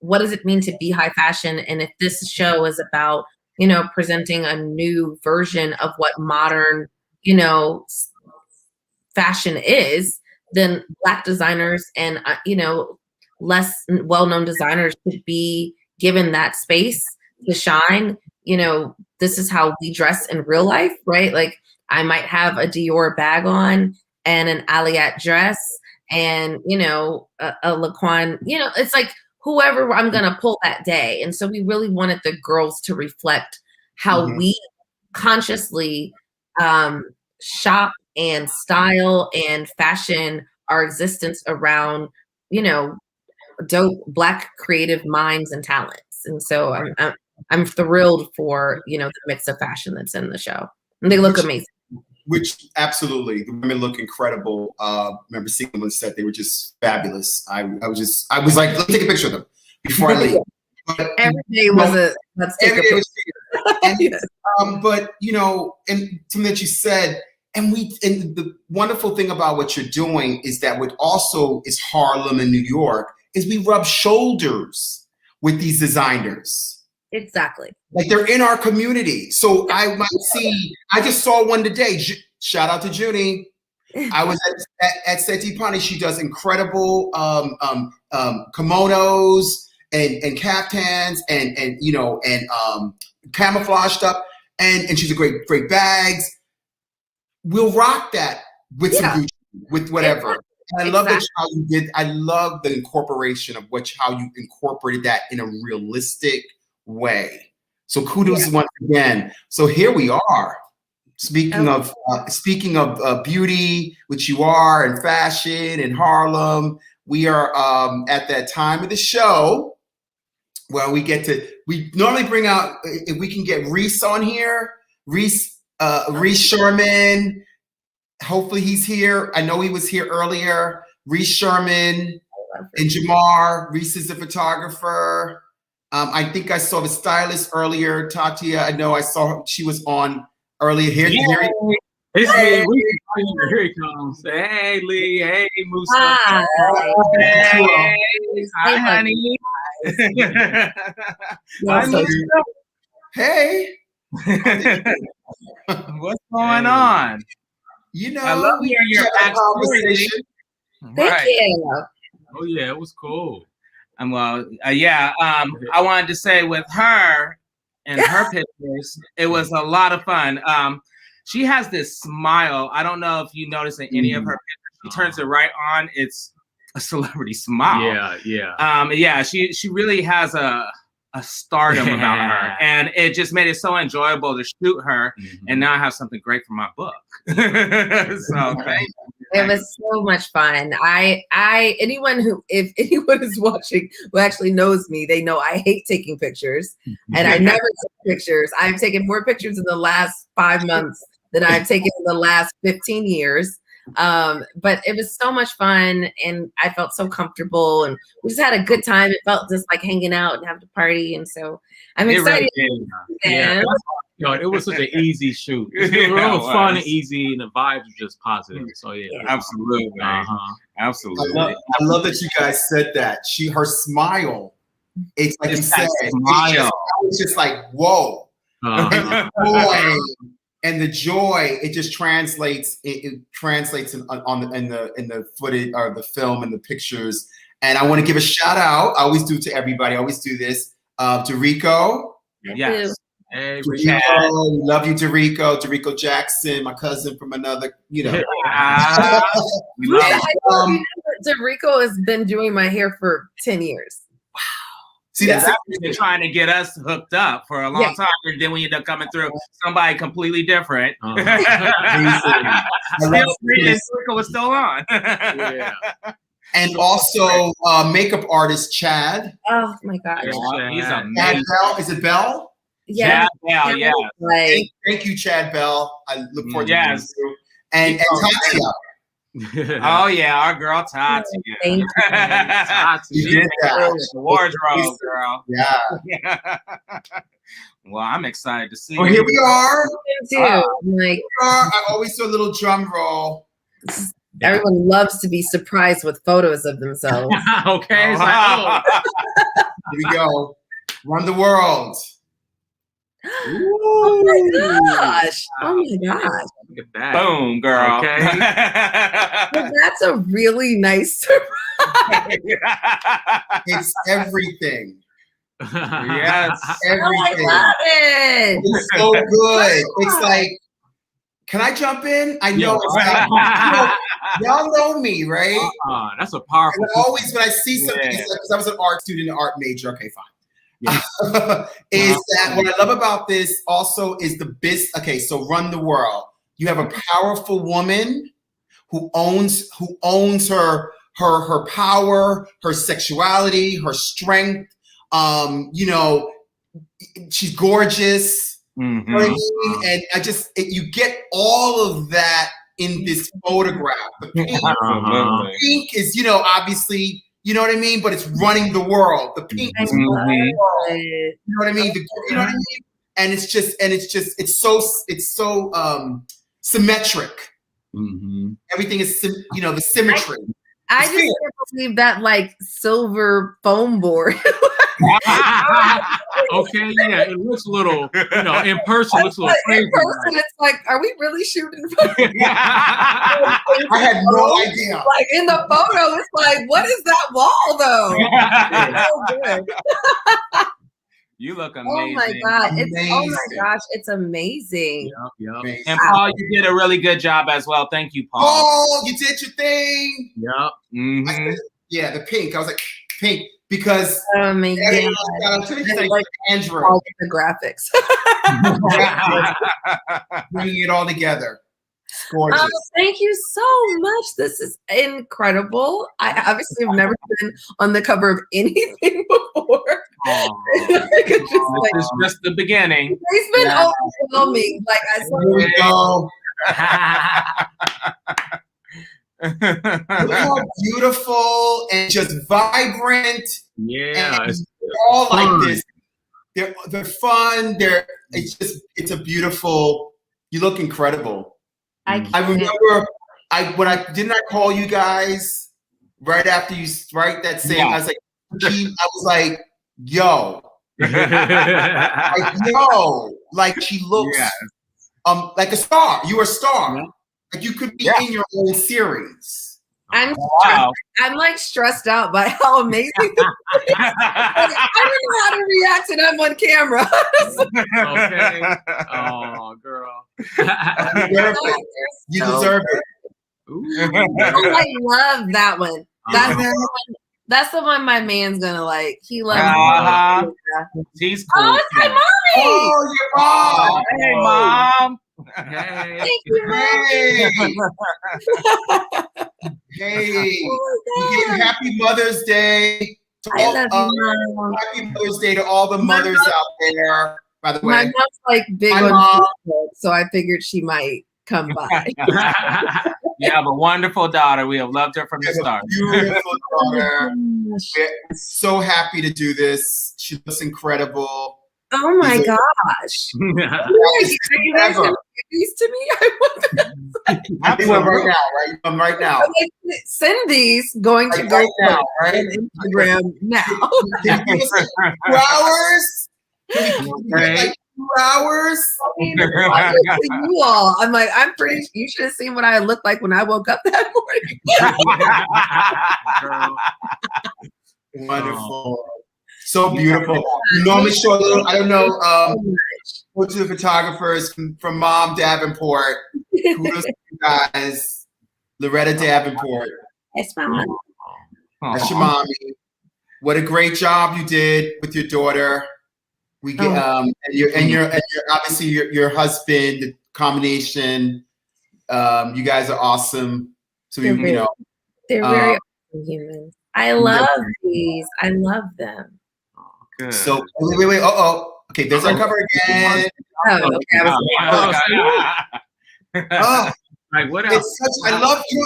what does it mean to be high fashion? And if this show is about, presenting a new version of what modern, fashion is, then Black designers and, less well-known designers should be given that space to shine. This is how we dress in real life, right? Like I might have a Dior bag on and an Alliette dress and, a Laquan, it's like whoever I'm going to pull that day. And so we really wanted the girls to reflect how we consciously shop and style and fashion our existence around, you know, dope Black creative minds and talents. And so I'm thrilled for, you know, the mix of fashion that's in the show. And they look amazing. Which absolutely, the women look incredible. Remember seeing them on set; they were just fabulous. I was like, let's take a picture of them before I leave. But, every day was let's take a picture. Yes. But you know, and something that you said, and the wonderful thing about what you're doing is that what also is Harlem and New York is we rub shoulders with these designers. Exactly. Like they're in our community. So I might see, I just saw one today. Shout out to Junie. I was at Seti Pani. She does incredible kimonos and caftans and you know, and camouflage stuff. And she's a great bags. We'll rock that with some Gucci, with whatever. And I love that how you did. I love the incorporation of how you incorporated that in a realistic way. So kudos once again. So here we are. Speaking of beauty, which you are, and fashion in Harlem, we are at that time of the show where we normally bring out, if we can get Reese on here, Reese Sherman. Hopefully he's here. I know he was here earlier. Reese Sherman and Jamar. Reese is the photographer. I think I saw the stylist earlier, Tatia. I know I saw her. She was on earlier. Here he comes. Hey, Leigh. Hey, Musa. Hi. Hi, honey. Hey. What's going on? You know, I love hearing your conversation. Thank you. Oh yeah, it was cool. And well, I wanted to say with her and her pictures, it was a lot of fun. She has this smile. I don't know if you notice in any of her pictures, she turns it right on. It's a celebrity smile. Yeah. She really has a stardom about her, and it just made it so enjoyable to shoot her. And now I have something great for my book. So thank you. It was so much fun. If anyone is watching who actually knows me, they know I hate taking pictures, and I never take pictures. I've taken more pictures in the last 5 months than I've taken in the last 15 years. But it was so much fun, and I felt so comfortable, and we just had a good time. It felt just like hanging out and having a party, and so I'm excited. It was such an easy shoot. It was fun and easy, and the vibes were just positive. So absolutely, absolutely. I love that you guys said that. Her smile. It's like you said. It's just like whoa. And the joy, it just translates. It translates in the footage or the film and the pictures. And I want to give a shout out. I always do to everybody. I always do this to Rico. Yes. Hey, Rico, love you, Derico Jackson, my cousin from another. Derico has been doing my hair for 10 years. Wow. See, that's been trying to get us hooked up for a long time, and then we end up coming through somebody completely different. Rico was still on. And also makeup artist Chad. Oh my gosh, he's amazing. Chad Bell, is it Bell? Yeah. Thank you, Chad Bell. I look forward to you. And Tatia. Oh yeah, our girl Tatia. Thank you. You did that. Wardrobe girl. Yeah. Well, I'm excited to see. Well, here we are. I always do a little drum roll. Everyone loves to be surprised with photos of themselves. Okay. Here we go. Run the world. Oh my gosh. Look at that. Boom, girl. Okay. Well, that's a really nice surprise. It's everything. Yes. Everything. I love it. It's so good. It's like, can I jump in? I know Y'all know me, right? That's a powerful. And always when I see something, because I was an art student, an art major. Okay, fine. Yeah. Is that what I love about this? Also, is the biz. Okay, so run the world. You have a powerful woman who owns her power, her sexuality, her strength. You know, she's gorgeous. You know what I mean? And you get all of that in this photograph. The pink is, you know, obviously, you know what I mean? But it's running the world. The pink is running the world. You know what I mean? You know what I mean? And it's so symmetric. Everything is, you know, the symmetry. I just can't believe that like silver foam board. Okay, yeah, it looks a little, you know, in person looks a little crazy. In person, it's like, are we really shooting? I had no idea. Like in the photo, it's like, what is that wall though? It's so good. You look amazing. Oh my god! Oh my gosh! It's amazing. Yep. And Paul, you did a really good job as well. Thank you, Paul. Oh, you did your thing. Yep. Yeah, the pink. I was like pink because oh my god! Like Andrew. All the graphics. Bringing it all together. Gorgeous. Thank you so much. This is incredible. I obviously have never been on the cover of anything before. This is just the beginning. He's been overwhelming. Like I said. Here we go. Look how beautiful and just vibrant. Yeah, and all like this. They're fun. It's a beautiful. You look incredible. I remember when I call you guys right after you that same. I was like, yo, like she looks like a star. You're a star. Yeah. Like you could be in your own series. I'm like stressed out by how amazing. I don't know how to react to them on camera. Okay. Oh, girl. You deserve it. I love that one. That's the one my man's gonna like. He loves He's cool. Oh, it's my mommy. Oh, your mom. Hey, mom. Hey. Thank you, Hey. Happy Mother's Day. Happy Mother's Day to all the mothers out there. By the way, my mom's like big on Facebook, so I figured she might come by. You have a wonderful daughter. We have loved her from the start. Beautiful daughter. We're so happy to do this. She looks incredible. Oh my gosh. Are you guys going to give these to me? I do it right now, right? Right now. Cindy's going to go now, right? On Instagram now. 2 hours? Like 2 hours? You all. I'm like, you should have seen what I looked like when I woke up that morning. Wonderful. So beautiful. You normally show a little, I don't know, go to the photographers from Mom Davenport. Kudos to you guys. Loretta Davenport. That's my mom. That's your mommy. What a great job you did with your daughter. We get and your obviously your husband, the combination. You guys are awesome. So they're very awesome humans. I love these. I love them. Good. So wait. Okay, there's our cover again. Like what else? It's such, I love you.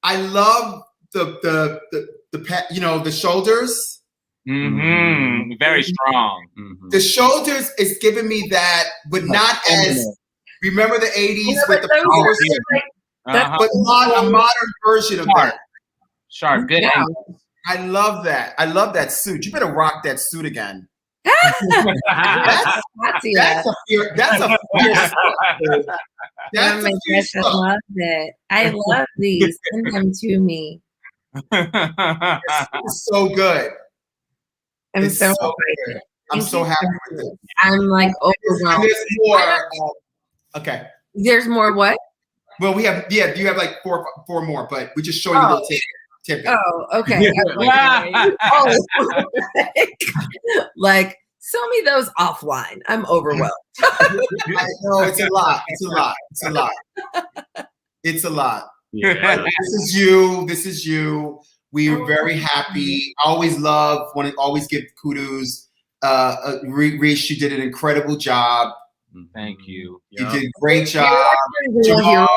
I love the the shoulders. Very strong. The shoulders is giving me that, but not as remember the 80s with the power but a modern version of that. Sharp, good angle. I love that. I love that suit. You better rock that suit again. That's a fierce. That's a fierce. I love it. I love these. Send them to me. It's so good. I'm so excited. I'm so happy with this. I'm like overwhelmed. There's more. Okay. There's more what? Well, we have you have like four more, but we're just showing you little tidbits. Oh, okay. Like, sell me those offline. I'm overwhelmed. I know it's a lot. It's a lot. Yeah. This is you. We are very happy. I always want to always give kudos. Reese, you did an incredible job. Thank you. You did a great job. Jamar,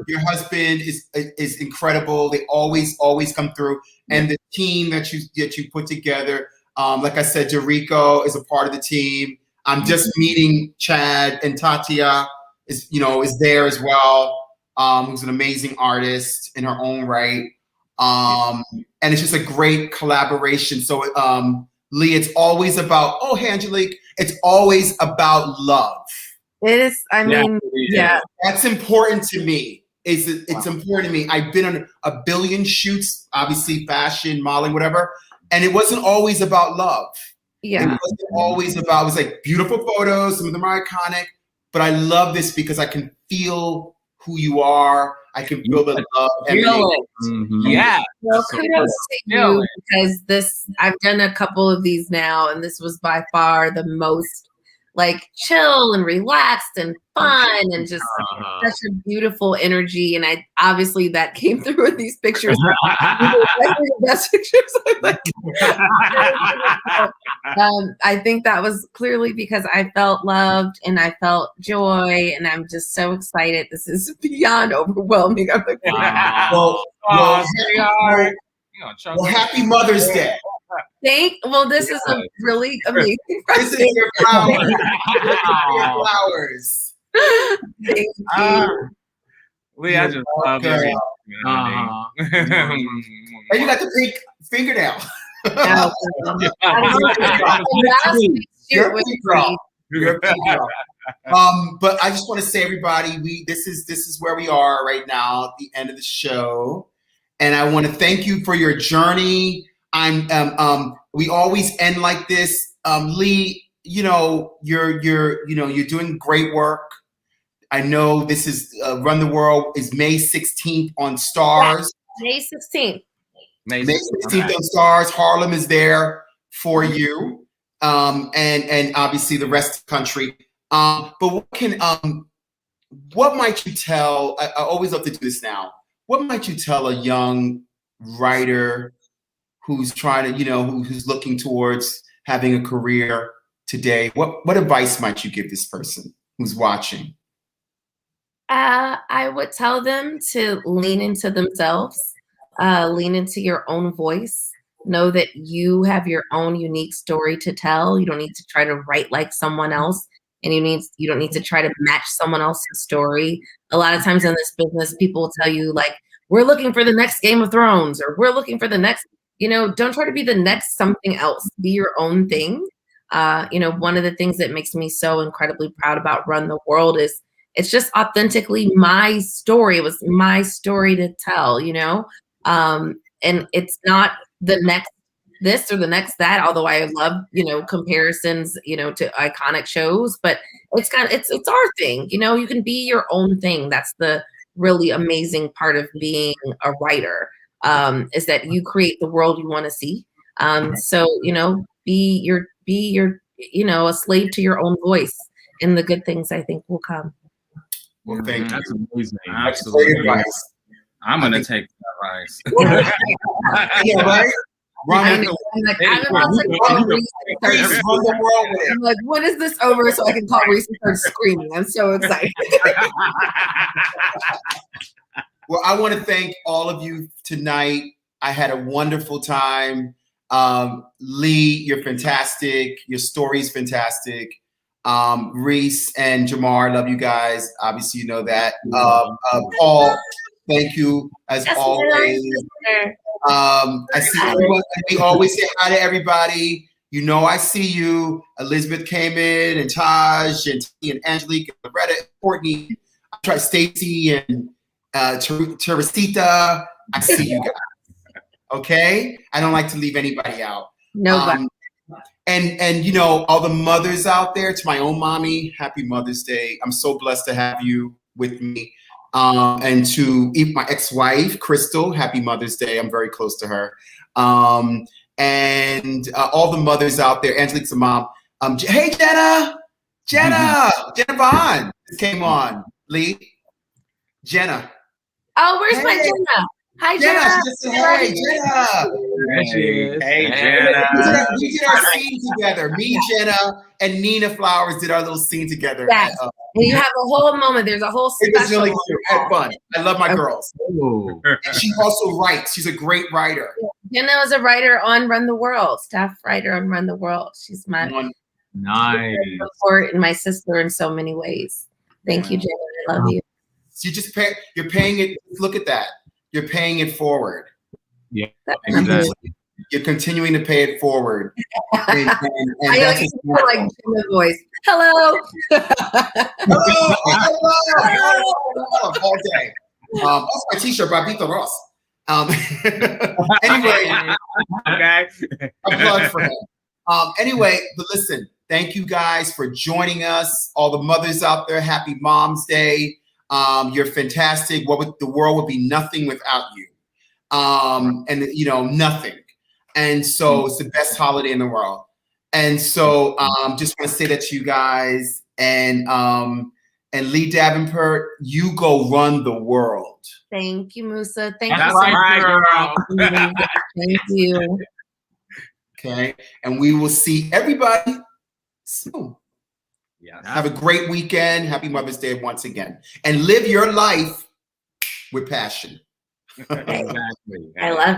your husband is incredible. They always come through, and the team that you put together. Like I said, Jericho is a part of the team. I'm just meeting Chad, and Tatia is there as well. Who's an amazing artist in her own right. And it's just a great collaboration. So, Leigh, it's always about, hey, Angelique, it's always about love. It is. I mean, yeah. That's important to me. It's important to me. I've been on a billion shoots, obviously fashion, modeling, whatever. And it wasn't always about love. Yeah. It wasn't always about, it was like beautiful photos. Some of them are iconic, but I love this because I can feel who you are. I can feel the love. Yeah. Well, kudos to you because I've done a couple of these now, and this was by far the most like chill and relaxed and fun and just such a beautiful energy. And obviously that came through in these pictures. The best pictures. I think that was clearly because I felt loved and I felt joy, and I'm just so excited. This is beyond overwhelming. I'm like, well, happy Mother's Day. This is a really amazing present. This is your flowers. Your flowers. Thank you. Leigh, I just love you. And you got the pink fingernail. But I just want to say, everybody, this is where we are right now at the end of the show, and I want to thank you for your journey. We always end like this. Leigh, you're doing great work. I know this is Run the World is May 16th on Stars. May 16th. May 16th on Stars. Harlem is there for you. And obviously the rest of the country. But what might you tell, I always love to do this now. What might you tell a young writer who's trying to, who's looking towards having a career today? What advice might you give this person who's watching? I would tell them to lean into themselves, lean into your own voice. Know that you have your own unique story to tell. You don't need to try to write like someone else, and you don't need to try to match someone else's story. A lot of times in this business, people will tell you like, we're looking for the next Game of Thrones, or we're looking for the next, don't try to be the next something else. Be your own thing. One of the things that makes me so incredibly proud about Run the World is it's just authentically my story. It was my story to tell, and it's not the next this or the next that, although I love, comparisons, to iconic shows, but it's our thing. You can be your own thing. That's the really amazing part of being a writer, is that you create the world you want to see. So, be a slave to your own voice, and the good things I think will come. Well, thank you. That's amazing. Absolutely. I'm going to take that advice. Yeah, right? I'm like, when is this over so I can call Reese and start screaming? I'm so excited. Well, I want to thank all of you tonight. I had a wonderful time. Leigh, you're fantastic. Your story's fantastic. Reese and Jamar, love you guys. Obviously, you know that. Paul, thank you as always. I see everyone. We always say hi to everybody. I see you. Elizabeth came in, and Taj, and Angelique, and Loretta, and Courtney. I try Stacy and Teresita. I see you guys. Okay, I don't like to leave anybody out. Nobody. And you know, all the mothers out there, to my own mommy, happy Mother's Day. I'm so blessed to have you with me. And to my ex-wife, Crystal, happy Mother's Day. I'm very close to her. And all the mothers out there, Angelique's a mom. Hey, Jenna Vaughn just came on. Leigh, Jenna. Oh, where's my Jenna? Hi, Jenna. Jenna. She just said, hey, Jenna. There she is. Hey, Jenna. We did our scene together. Me, Jenna, and Nina Flowers did our little scene together. Yes. And you have a whole moment. There's a whole It special. was really cute. I had fun. I love my girls. Ooh. And she also writes. She's a great writer. Jenna was a writer on Run the World, staff writer on Run the World. She's my Nice. support and my sister in so many ways. Thank you, Jenna. I love you. So you're paying it. Look at that. You're paying it forward. Yeah, That's exactly. You're continuing to pay it forward. And I that's always feel like Jenna voice. Hello. hello, all day. Also my t-shirt by Vito Ross. Anyway, Okay. a plug for him. Anyway, but listen, thank you guys for joining us. All the mothers out there, happy Mom's Day. You're fantastic. The world would be nothing without you. And you know, nothing. And so it's the best holiday in the world. And so just want to say that to you guys. And Leigh Davenport, you go run the world. Thank you, Musa. Thank That's you so right, girl. much. Thank you. Okay. And we will see everybody soon. Yes. Have a great weekend. Happy Mother's Day once again. And live your life with passion. Exactly. I love it.